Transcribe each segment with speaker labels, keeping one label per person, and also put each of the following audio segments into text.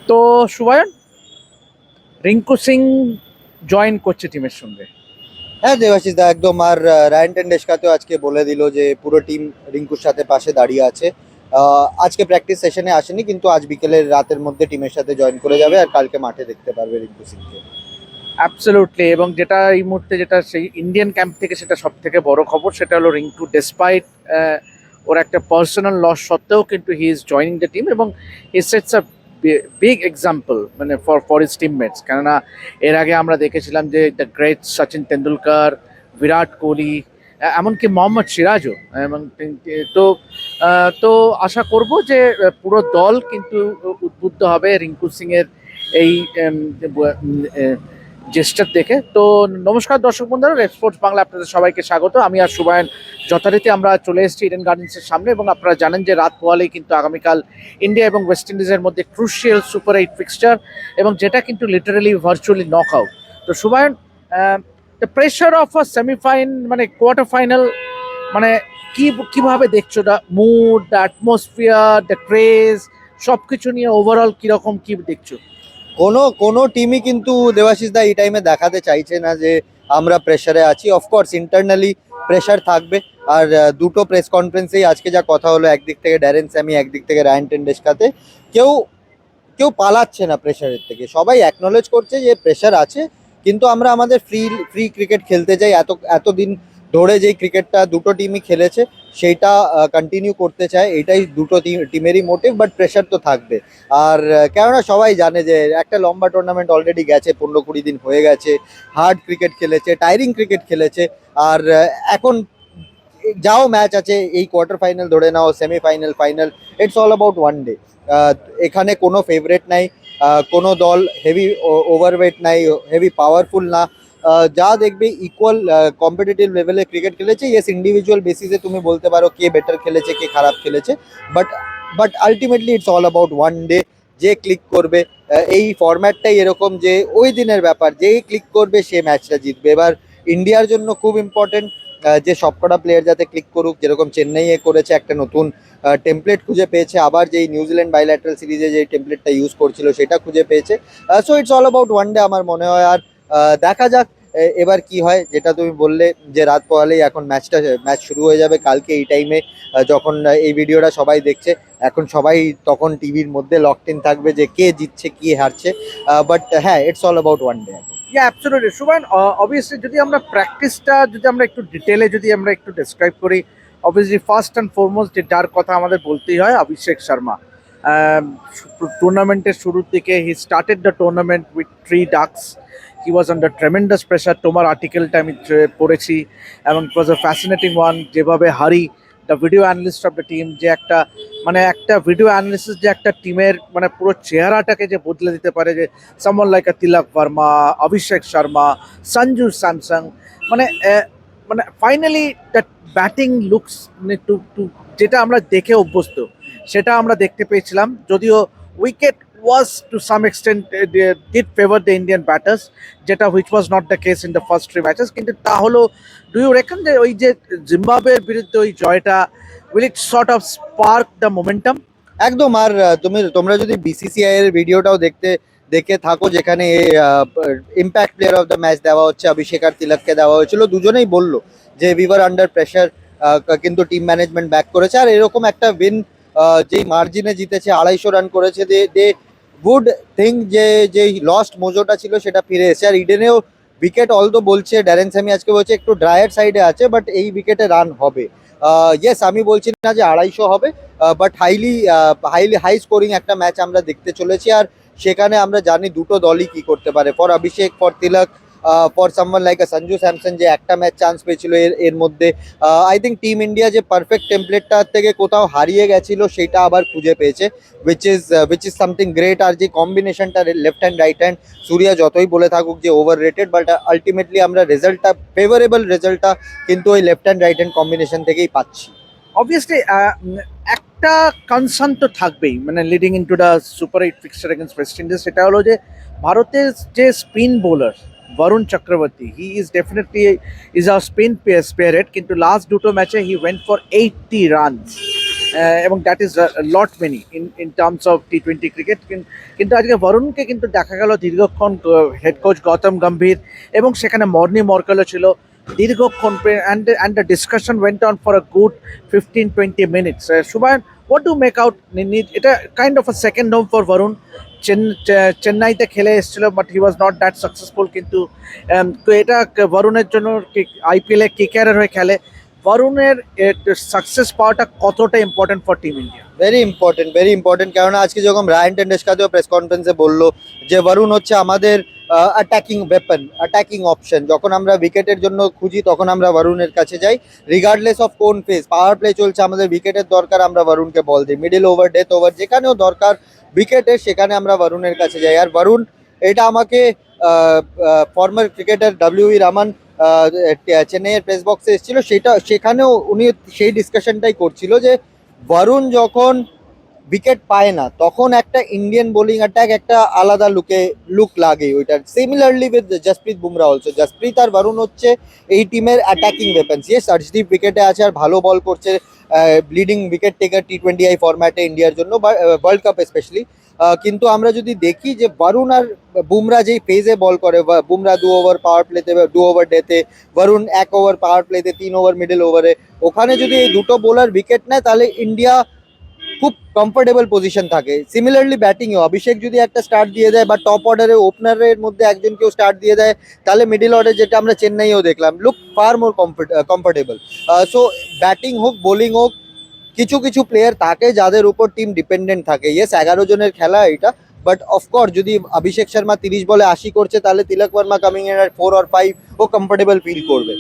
Speaker 1: তো শুভায়ন, রিঙ্কু সিং জয়েন করছে টিমের সঙ্গে।
Speaker 2: হ্যাঁ দেবাশিস দা, একদম। আর রায়ান টেন্ডুলকারও আজকে বলে দিল যে পুরো টিম রিঙ্কুর সাথে পাশে দাঁড়িয়ে আছে। আজকে প্র্যাকটিস সেশনে আসেনি, কিন্তু আজ বিকেলের রাতের মধ্যে টিমের সাথে জয়েন করে যাবে আর কালকে মাঠে দেখতে পারবে রিঙ্কু সিংকে।
Speaker 1: অ্যাবসলিউটলি, এবং যেটা এই মুহূর্তে যেটা সেই ইন্ডিয়ান ক্যাম্প থেকে সেটা সব থেকে বড় খবর, সেটা হলো রিঙ্কু ডেসপাইট ওর একটা পার্সোনাল লস সত্ত্বেও কিন্তু he is joining the team, এবং হি সেটস আ বিগ এক্সাম্পল মানে ফর হিজ টিমমেটস। কেননা এর আগে আমরা দেখেছিলাম যে দ্য গ্রেট সচিন তেন্ডুলকার, বিরাট কোহলি, এমনকি মোহাম্মদ সিরাজও, এবং তো তো আশা করব যে পুরো দল কিন্তু উদ্বুদ্ধ হবে রিঙ্কু সিং এর এই জেস্টার দেখে। তো নমস্কার দর্শক বন্ধুরা, রেড স্পোর্টস বাংলা আপনাদের সবাইকে স্বাগত। আমি আর শুভায়ন যথারীতি আমরা চলে এসেছি ইডেন গার্ডেন্সের সামনে, এবং আপনারা জানেন যে রাত পোয়ালেই কিন্তু আগামীকাল ইন্ডিয়া এবং ওয়েস্ট ইন্ডিজের মধ্যে ক্রুশিয়াল সুপার 8 ফিক্সচার, এবং যেটা কিন্তু লিটারালি ভার্চুয়ালি নক আউট। তো Shubhayan, the pressure of a semifinal মানে কোয়ার্টার ফাইনাল, মানে কিভাবে দেখছো the mood, the atmosphere, the craze, সব কিছু নিয়ে ওভারঅল কিরকম কি দেখছো?
Speaker 2: কোনো কোনো টিমই কিন্তু দেবাশিস দা এই টাইমে দেখাতে চাইছে না যে আমরা প্রেশারে আছি। অফকোর্স ইন্টারনালি প্রেশার থাকবে। আর দুটো প্রেস কনফারেন্সেই আজকে যা কথা হলো, একদিক থেকে ড্যারেন স্যামি, একদিক থেকে রায়ান টেন্ডুলকার, কেউ কেউ পালাচ্ছে না প্রেশারের থেকে। সবাই অ্যাকনলেজ করছে যে প্রেশার আছে, কিন্তু আমরা আমাদের ফ্রি ফ্রি ক্রিকেট খেলতে চাই। এতদিন ধরে যেই ক্রিকেটটা দুটো টিমই খেলেছে সেইটা কন্টিনিউ করতে চায়, এটাই দুটো টিমেরই মোটিভ। বাট প্রেশার তো থাকবে। আর কেননা সবাই জানে যে একটা লম্বা টুর্নামেন্ট অলরেডি গেছে, 15-20 দিন হয়ে গেছে, হার্ড ক্রিকেট খেলেছে, টায়ারিং ক্রিকেট খেলেছে। আর এখন যাও ম্যাচ আছে, এই কোয়ার্টার ফাইনাল ধরে নাও, semifinal, final, it's all about one day. এখানে কোনো ফেভারেট নাই, কোনো দল হেভি ওভারওয়েট নাই, হেভি পাওয়ারফুল না। যা দেখবে ইকুয়াল কম্পিটিটিভ লেভেলে ক্রিকেট খেলেছে। ইয়েস, ইন্ডিভিজুয়াল বেসিসে তুমি বলতে পারো কে বেটার খেলেছে, কে খারাপ খেলেছে, but but ultimately it's all about one day. যে ক্লিক করবে, এই ফরম্যাটটাই এরকম যে ওই দিনের ব্যাপার, যেই ক্লিক করবে সে ম্যাচটা জিতবে। এবার ইন্ডিয়ার জন্য খুব ইম্পর্টেন্ট যে সবকটা প্লেয়ার যাতে ক্লিক করুক, যেরকম চেন্নাই করেছে, একটা নতুন টেমপ্লেট খুঁজে পেয়েছে, আবার যেই নিউজিল্যান্ড বাইল্যাটারাল সিরিজে যে টেমপ্লেটটা ইউজ করছিল সেটা খুঁজে পেয়েছে। So it's all about one day আমার মনে হয়। আর দেখা যাক এবার কি হয়। যেটা তুমি বললে যে রাত পোহালেই এখন ম্যাচ শুরু হয়ে যাবে কালকে এই টাইমে, যখন এই ভিডিওটা সবাই দেখছে, এখন সবাই তখন টিভির মধ্যে লকড ইন থাকবে যে কে জিতছে কি হারছে। বাট হ্যাঁ, it's all about one day.
Speaker 1: Yeah absolutely Shubhan, obviously যদি আমরা প্র্যাকটিসটা যদি আমরা একটু ডিটেলে যদি আমরা একটু ডেসক্রাইব করি, অবভিয়াসলি ফার্স্ট অ্যান্ড ফরমোস্ট যে যার কথা আমাদের বলতেই হয়, অভিষেক শর্মা। টুর্নামেন্টের শুরুর দিকে he started the tournament with 3 ducks. He was under tremendous pressure. তোমার আর্টিকেলটা আমি পড়েছি, এবং ইট ওয়াজ আ ফ্যাসিনেটিং ওয়ান। যেভাবে হারি the video analyst of the team, যে একটা মানে একটা ভিডিও অ্যানালিসিস যে একটা টিমের মানে পুরো চেহারাটাকে যে বদলে দিতে পারে, যে someone like a Tilak Verma, Abhishek Sharma, Sanju Samsung, মানে মানে finally that batting looks to যেটা আমরা দেখে অভ্যস্ত সেটা আমরা দেখতে পেয়েছিলাম। যদিও wicket was to some extent did favour the Indian batters, যেটা which was not the case in the first 3 matches. কিন্তু তাহলেও ডু ইউ রেকন যে ওই যে জিম্বাবুয়ের বিরুদ্ধে ওই জয়টা will it sort of spark the momentum?
Speaker 2: একদম। আর তোমরা যদি বিসিসিআই এর ভিডিওটাও দেখে থাকো, যেখানে impact player of the match দেওয়া হচ্ছে, অভিষেক আর তিলককে দেওয়া হয়েছিল, দুজনেই বললো যে উই ওয়ার আন্ডার প্রেশার, কিন্তু টিম ম্যানেজমেন্ট ব্যাক করেছে। আর এরকম একটা উইন, যেই মার্জিনে জিতেছে, 250 রান করেছে, দে গুড থিং যে লস্ট মোজোটা ছিল সেটা ফিরে এসেছে। আর ইডেনেও উইকেট অলদো বলছে, ড্যারেন স্যামি আজকে বলছে একটু ড্রায়ার সাইডে আছে, বাট এই উইকেটে রান হবে। ইয়েস, আমি বলছি না যে 250 হবে, বাট হাই স্কোরিং একটা ম্যাচ আমরা দেখতে চলেছি। আর সেখানে আমরা জানি দুটো দলই কি করতে পারে। For Abhishek, for Tilak, for someone like Sanju Samson যে একটা ম্যাচ চান্স পেয়েছিল এর মধ্যে, আই থিঙ্ক টিম ইন্ডিয়া যে পারফেক্ট টেমপ্লেটটার থেকে কোথাও হারিয়ে গেছিল সেটা আবার খুঁজে পেয়েছে, উইচ ইজ সামথিং গ্রেট। আর যে কম্বিনেশনটা লেফট হ্যান্ড রাইট হ্যান্ড, সূর্যা যতই বলে থাকুক যে ওভার রেটেড, বাট আলটিমেটলি আমরা রেজাল্টটা, ফেভারেবল রেজাল্টটা কিন্তু ওই left hand right hand combination থেকেই পাচ্ছি।
Speaker 1: অবভিয়াসলি একটা কনসার্ন তো থাকবেই, মানে leading into the super 8 fixture against West Indies, সেটা হলো যে ভারতের যে spin bowler Varun Chakravarthy, he is definitely is a spin spirit, কিন্তু লাস্ট দুটো ম্যাচে হি ওয়েন্ট ফর 80 রানস। এবং that is lot many in terms of টি20 ক্রিকেট। কিন্তু আজকে বরুণকে কিন্তু দেখা গেল দীর্ঘক্ষণ হেড কোচ গৌতম গম্ভীর এবং সেখানে মর্নি মর্কেলও ছিল দীর্ঘক্ষণ, and the discussion went on for a good 15-20 minutes. Subayan, what do make out? এটা kind of a second home for Varun. চেন্নাইতে খেলে এসেছিল, but he was not that successful. কিন্তু তো এটা বরুণের জন্য আইপিএলে কেকেআরের হয়ে খেলে, বরুণের সাকসেস পাওয়াটা কতটা important for team India?
Speaker 2: Very important, কেননা আজকে যখন রায়ান টেন্ডুলকারও প্রেস কনফারেন্সে বললো যে বরুণ হচ্ছে আমাদের অ্যাটাকিং ওয়েপন, অ্যাটাকিং অপশন। যখন আমরা উইকেটের জন্য খুঁজি তখন আমরা বরুণের কাছে যাই, রিগার্ডলেস অফ কোন ফেজ। পাওয়ার প্লে চলছে, আমাদের উইকেটের দরকার, আমরা বরুণকে বল দিই। মিডল ওভার, ডেথ ওভার, যেখানেও দরকার উইকেটের সেখানে আমরা বরুণের কাছে যাই। আর বরুণ, এটা আমাকে ফর্মার ক্রিকেটার ডব্লিউ.ই. রহমান চেন্নাইয়ের প্রেস বক্সে এসেছিল, সেখানেও উনি সেই ডিসকাশনটাই করছিল যে বরুণ যখন উইকেট পায় না তখন একটা ইন্ডিয়ান বোলিং অ্যাটাক একটা আলাদা লুক লাগে ওইটার। Similarly with Jasprit Bumrah also. Jasprit আর বরুণ হচ্ছে এই টিমের অ্যাটাকিং ওয়েপন্স। ইয়েস, হর্ষদীপ উইকেটে আছে আর ভালো বল করছে, লিডিং উইকেট টেকার টি20 ফরম্যাটে ইন্ডিয়ার জন্য, ওয়ার্ল্ড কাপ স্পেশালি। কিন্তু আমরা যদি দেখি যে বরুণ আর বুমরা যেই ফেজে বল করে, বুমরা 2 ওভার পাওয়ার প্লেতে, 2 ওভার ডেতে, বরুণ 1 ওভার পাওয়ার প্লেতে, 3 ওভার মিডল ওভারে, ওখানে যদি এই দুটো বোলার উইকেট নেয় তাহলে ইন্ডিয়া খুব কমফোর্টেবল পজিশন থাকে। সিমিলারলি ব্যাটিংয়ে অভিষেক যদি একটা স্টার্ট দিয়ে দেয় বা টপ অর্ডারে ওপেনারের মধ্যে একজন কেউ স্টার্ট দিয়ে দেয়, তাহলে মিডল অর্ডার, যেটা আমরা চেন্নাইও দেখলাম, look fur more comfortable. So batting হোক বোলিং হোক, কিছু কিছু প্লেয়ার থাকে যাদের উপর টিম ডিপেন্ডেন্ট থাকে। ইয়েস, 11 জনের খেলা এটা, বাট অফকোর্স যদি অভিষেক শর্মা 30 বলে 80 করছে তাহলে Tilak Varma coming in at 4 or 5 ও কমফোর্টেবল ফিল করবে।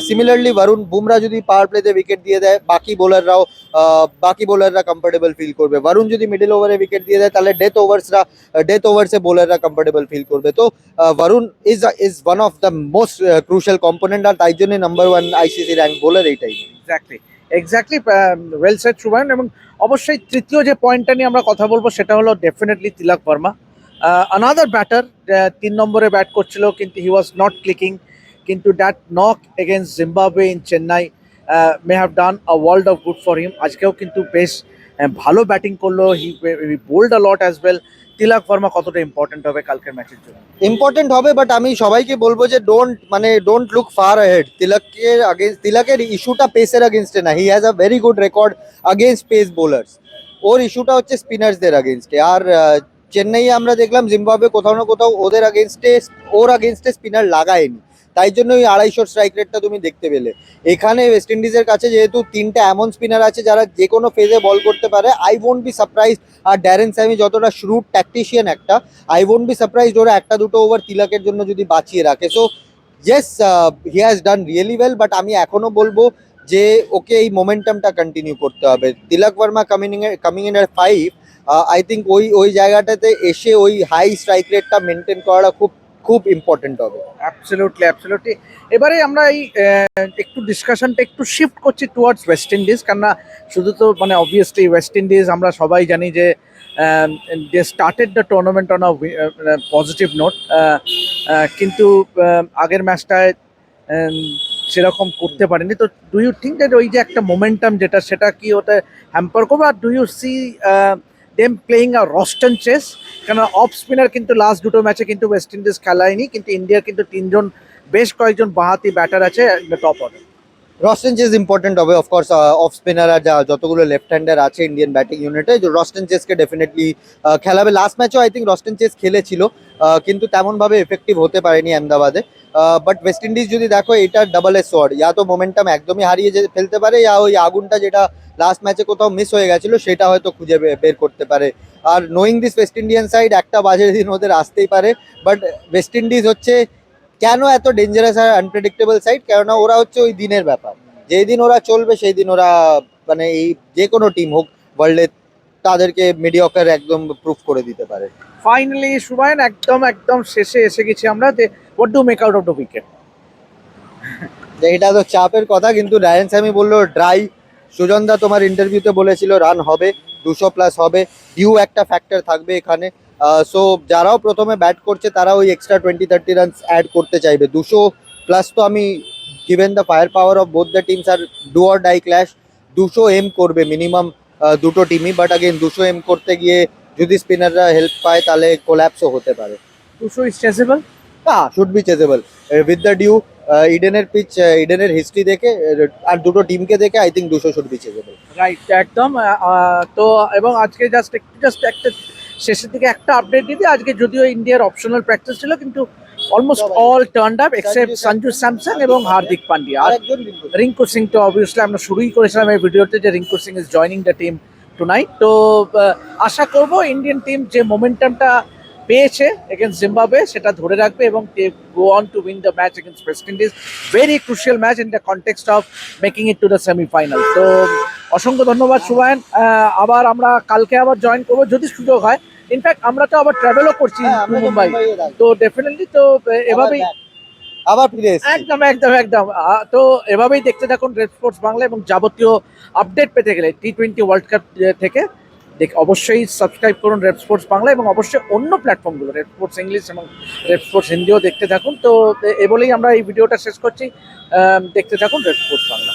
Speaker 2: সিমিলারলি বরুণ, বুমরা যদি পাওয়ার প্লেতে উইকেট দিয়ে দেয়, বাকি বোলাররা কমফোর্টেবল ফিল করবে। বরুণ যদি মিডল ওভারে উইকেট দিয়ে দেয় তাহলে ডেথ ওভার্সে বোলাররা কমফোর্টেবল ফিল করবে। তো Varun is one of the most crucial component, আর তাই জন্য নাম্বার 1 আইসিসি র্যাঙ্ক বোলার এইটাই।
Speaker 1: Exactly well said Subayan. এবং অবশ্যই তৃতীয় যে পয়েন্টটা নিয়ে আমরা কথা বলবো সেটা হলো ডেফিনেটলি তিলক বর্মা, আনাদার ব্যাটার। 3 নম্বরে ব্যাট করছিল কিন্তু হি ওয়াজ নট ক্লিকিং। কিন্তু that knock against Zimbabwe in Chennai may have done a world of good for him. আজকেও কিন্তু বেশ ভালো ব্যাটিং করলো, হি বোল্ড আ লট অ্যাজ ওয়েল। তিলক বর্মা কতটা ইম্পর্টেন্ট হবে কালকের ম্যাচের জন্য?
Speaker 2: ইম্পর্টেন্ট হবে, বাট আমি সবাইকে বলবো যে ডোন্ট লুক ফার আহেড। তিলকের ইস্যুটা পেসের আগেনস্টে না, he has a very good record against pace bowlers. ওর ইস্যুটা হচ্ছে স্পিনার্সদের আগেনস্টে। আর চেন্নাইয়ে আমরা দেখলাম জিম্বাবুয়ে কোথাও না কোথাও ওর আগেনস্টে স্পিনার লাগায়নি, তাই জন্য ওই 250 স্ট্রাইক রেটটা তুমি দেখতে পেলে। এখানে ওয়েস্ট ইন্ডিজের কাছে যেহেতু 3টে এমন স্পিনার আছে যারা যে কোনো ফেজে বল করতে পারে, আই ওয়ন্ট বি সারপ্রাইজ। আর ড্যারেন স্যামি যতটা শ্রুড ট্যাকটিশিয়ান একটা, আই ওয়ন্ট বি সারপ্রাইজড ওরা 1-2 ওভার তিলকের জন্য যদি বাঁচিয়ে রাখে। So yes, he has done really well, but আমি এখনো বলবো যে ওকে এই মোমেন্টামটা কন্টিনিউ করতে হবে। Tilak Varma coming in at 5, I think ওই জায়গাটাতে এসে ওই হাই স্ট্রাইক রেটটা মেনটেন করাটা খুব খুব ইম্পর্টেন্ট হবে।
Speaker 1: অ্যাবসলিউটলি। এবারে আমরা এই একটু ডিসকাশনটা একটু শিফট করছি টুয়ার্ডস ওয়েস্ট ইন্ডিজ, কেননা শুধু তো মানে অবভিয়াসলি ওয়েস্ট ইন্ডিজ আমরা সবাই জানি যে they started the tournament on a positive note, কিন্তু আগের ম্যাচটায় সেরকম করতে পারেনি। তো ডু ইউ থিঙ্ক দ্যাট ওই যে একটা মোমেন্টাম যেটা, সেটা কি ওটা হ্যাম্পার করবে? আর do you see them playing a Roston Chase? কেন অফ স্পিনার কিন্তু লাস্ট দুটো ম্যাচে কিন্তু ওয়েস্ট ইন্ডিজ খেলায়নি, কিন্তু ইন্ডিয়ার কিন্তু বেশ কয়েকজন বাঁহাতি ব্যাটার আছে top order.
Speaker 2: Roston Chase important হবে অফকোর্স। অফ স্পিনার আর যতগুলো লেফট হ্যান্ডার আছে ইন্ডিয়ান ব্যাটিং ইউনিটে, রস্টন চেসকে ডেফিনেটলি খেলাবে। লাস্ট ম্যাচও আই থিঙ্ক রস্টন চেস খেলেছিল, কিন্তু তেমনভাবে এফেক্টিভ হতে পারেনি আহমেদাবাদে। বাট ওয়েস্ট ইন্ডিজ যদি দেখো, এটা ডাবল এ সোয়ার্ড, ইয়া তো মোমেন্টাম একদমই হারিয়ে ফেলতে পারে, ইয়া ওই আগুনটা যেটা লাস্ট ম্যাচে কোথাও মিস হয়ে গেছিলো সেটা হয়তো খুঁজে বের করতে পারে। আর knowing this West Indian side, একটা বাজে দিন ওদের আসতেই পারে। বাট ওয়েস্ট ইন্ডিজ হচ্ছে কেন এত ডেঞ্জারাস আর আনপ্রেডিক্টেবল সাইড, কেননা ওরা হচ্ছে ওই দিনের ব্যাপার। যেই দিন ওরা চলবে সেই দিন ওরা, মানে এই যে কোনো টিম হোক ওয়ার্ল্ডে, তাদেরকে মিডিয়কার একদম প্রুফ করে দিতে পারে।
Speaker 1: ফাইনালি সুবায়ন, একদম শেষে এসে গেছি আমরা, যে what do make out of the wicket?
Speaker 2: এটা তো চাপের কথা, কিন্তু রায়ান স্যামি বললো ড্রাই। সুজনদা তোমার ইন্টারভিউতে বলেছিল রান হবে, 200+ হবে, ডিউ একটা ফ্যাক্টর থাকবে এখানে। সো যারাও প্রথমে ব্যাট করছে তারা ওই এক্সট্রা 20-30 রানস অ্যাড করতে চাইবে। 200+ তো আমি, given the fire power of both the teams আর do or die clash, 200 aim করবে মিনিমাম দুটো টিমই, বাট আগেন 200 এম করতে গিয়ে যদি স্পিনাররা হেল্প পায় তাহলে কোল্যাপসও হতে পারে।
Speaker 1: 200 is chasable?
Speaker 2: Should be chasable with the dew. ইডেনের পিচ, ইডেনের হিস্ট্রি দেখে আর দুটো টিমকে দেখে I think 200 should be chasable.
Speaker 1: Right, একদম। তো এবং আজকে জাস্ট একটা শেষের দিকে একটা আপডেট দিতে, আজকে যদিও ইন্ডিয়ার অপশনাল প্র্যাকটিস ছিল কিন্তু অলমোস্ট
Speaker 2: সবাই।
Speaker 1: All turned up except Sanju Samson এবং হার্দিক পান্ডিয়া। আর
Speaker 2: আরেকজন
Speaker 1: রিঙ্কু সিং তো অবভিয়াসলি আমরা শুরুই করেছিলাম এই ভিডিওতে যে Rinku Singh is joining the team tonight. তো আশা করব ইন্ডিয়ান টিম যে মোমেন্টামটা পেয়েছে এগেন্স্ট জিম্বাবুয়ে সেটা ধরে রাখবে এবং go on to win the match against West Indies. Very crucial match in the context of making it to the semifinal. তো অসংখ্য ধন্যবাদ শুভায়ন। আবার আমরা কালকে আবার জয়েন করবো যদি সুযোগ হয়। ইনফ্যাক্ট আমরা তো আবার ট্রাভেলও করছি মুম্বাই, তো ডেফিনেটলি তো এভাবেই
Speaker 2: আবার ফিরে এসেছি।
Speaker 1: একদম একদম একদম তো এভাবেই দেখতে থাকুন রেড স্পোর্টস বাংলা এবং যাবতীয় আপডেট পেতে গেলে T20 ওয়ার্ল্ড কাপ থেকে অবশ্যই সাবস্ক্রাইব করুন রেড স্পোর্টস বাংলা এবং অবশ্যই অন্য প্ল্যাটফর্মগুলো রেড স্পোর্টস ইংলিশ এবং রেড স্পোর্টস হিন্দিও দেখতে থাকুন। তো বলেই আমরা এই ভিডিওটা শেষ করছি। দেখতে থাকুন রেড স্পোর্টস বাংলা।